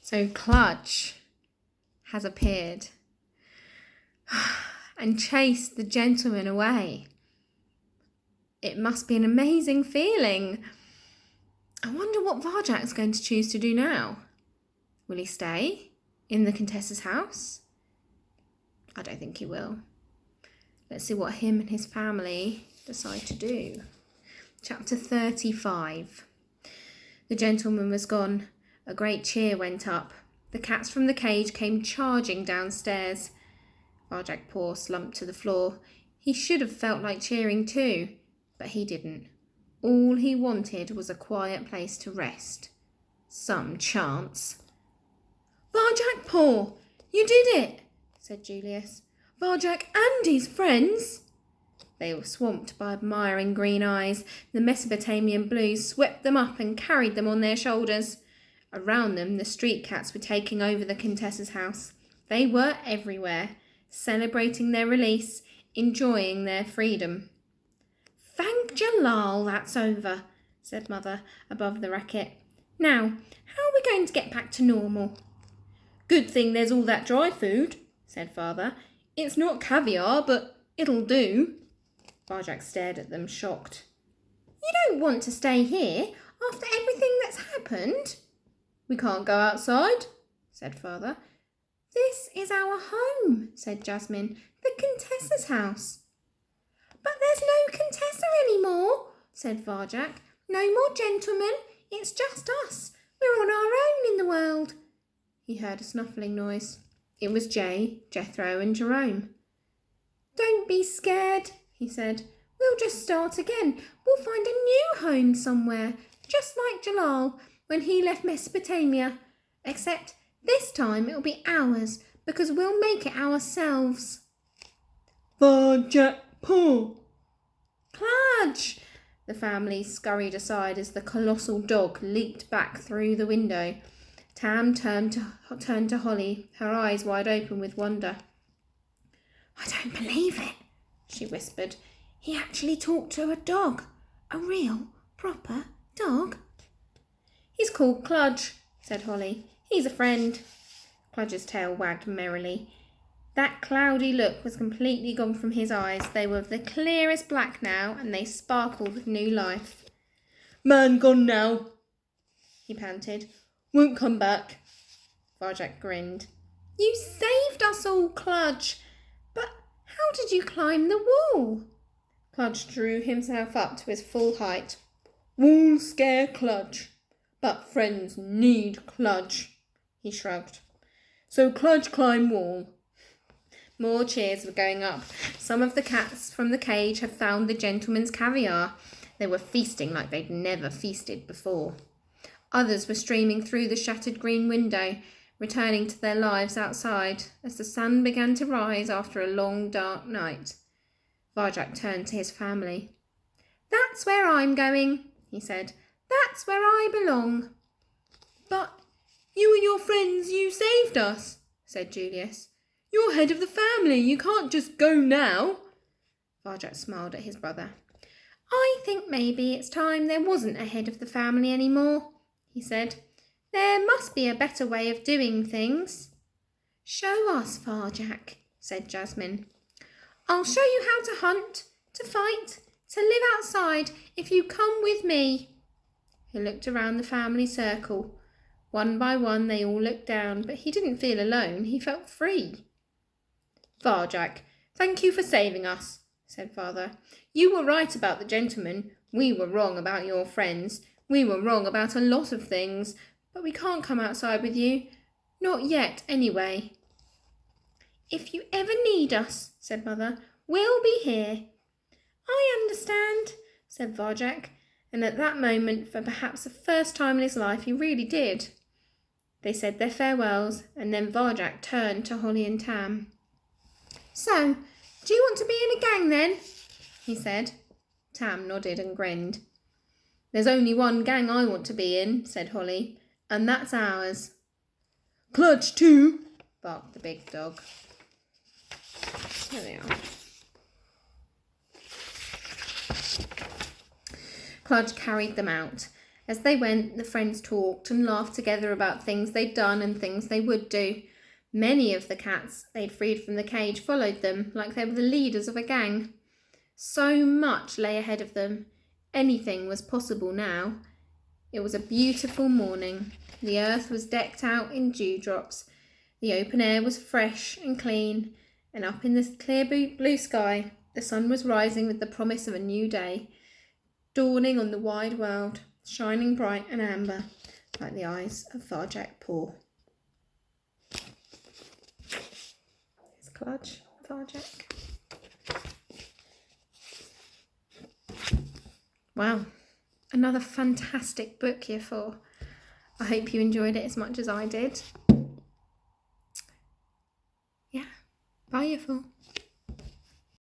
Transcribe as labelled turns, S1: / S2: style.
S1: So Clutch has appeared and chased the gentleman away. It must be an amazing feeling. I wonder what Varjak's going to choose to do now. Will he stay in the Contessa's house? I don't think he will. Let's see what him and his family decide to do. Chapter 35. The gentleman was gone. A great cheer went up. The cats from the cage came charging downstairs. Varjak Paw slumped to the floor. He should have felt like cheering too, but he didn't. All he wanted was a quiet place to rest. Some chance. "Varjak Paw, you did it," said Julius. "Varjak and his friends." They were swamped by admiring green eyes. The Mesopotamian blues swept them up and carried them on their shoulders. Around them, the street cats were taking over the Contessa's house. They were everywhere, celebrating their release, enjoying their freedom. "Thank Jalal, that's over," said Mother above the racket. "Now, how are we going to get back to normal?" "Good thing there's all that dry food," said Father. "It's not caviar, but it'll do." Varjak stared at them, shocked. "You don't want to stay here after everything that's happened?" "We can't go outside," said Father. "This is our home," said Jasmine. "The Contessa's house." "But there's no Contessa anymore," said Varjak. "No more gentlemen. It's just us. We're on our own in the world." He heard a snuffling noise. It was Jay, Jethro and Jerome. "Don't be scared," he said. "We'll just start again. We'll find a new home somewhere, just like Jalal when he left Mesopotamia. Except this time it'll be ours, because we'll make it ourselves." "Varjak Paw!" "Clutch!" The family scurried aside as the colossal dog leaped back through the window. Tam turned to Holly, her eyes wide open with wonder. "I don't believe it," she whispered. "He actually talked to a dog. A real, proper dog." "He's called Clutch," said Holly. "He's a friend." Clutch's tail wagged merrily. That cloudy look was completely gone from his eyes. They were of the clearest black now, and they sparkled with new life. "Man gone now," he panted. "Won't come back." Varjak grinned. "You saved us all, Clutch. But how did you climb the wall?" Clutch drew himself up to his full height. "Walls scare Clutch, but friends need Clutch," he shrugged. "So Clutch climb wall." More cheers were going up. Some of the cats from the cage had found the gentleman's caviar. They were feasting like they'd never feasted before. Others were streaming through the shattered green window, returning to their lives outside as the sun began to rise after a long, dark night. Varjak turned to his family. "That's where I'm going," he said. "That's where I belong." "But you and your friends, you saved us," said Julius. "You're head of the family. You can't just go now." Varjak smiled at his brother. "I think maybe it's time there wasn't a head of the family anymore," he said. "There must be a better way of doing things." "Show us, Varjak," said Jasmine. "I'll show you how to hunt, to fight, to live outside if you come with me." He looked around the family circle. One by one they all looked down, but he didn't feel alone. He felt free. "Varjak, thank you for saving us," said Father. "You were right about the gentleman. We were wrong about your friends. We were wrong about a lot of things, but we can't come outside with you. Not yet, anyway." "If you ever need us," said Mother, "we'll be here." "I understand," said Varjak, and at that moment, for perhaps the first time in his life, he really did. They said their farewells, and then Varjak turned to Holly and Tam. "So, do you want to be in a gang then?" he said. Tam nodded and grinned. "There's only one gang I want to be in," said Holly, "and that's ours." "Clutch too," barked the big dog. Here they are. Clutch carried them out. As they went, the friends talked and laughed together about things they'd done and things they would do. Many of the cats they'd freed from the cage followed them like they were the leaders of a gang. So much lay ahead of them. Anything was possible now. It was a beautiful morning. The earth was decked out in dewdrops. The open air was fresh and clean, and up in the clear blue sky, the sun was rising with the promise of a new day, dawning on the wide world, shining bright and amber like the eyes of Varjak Paw. His clutch, Varjak. Wow, another fantastic book, Year 4. I hope you enjoyed it as much as I did. Yeah, bye, Year 4.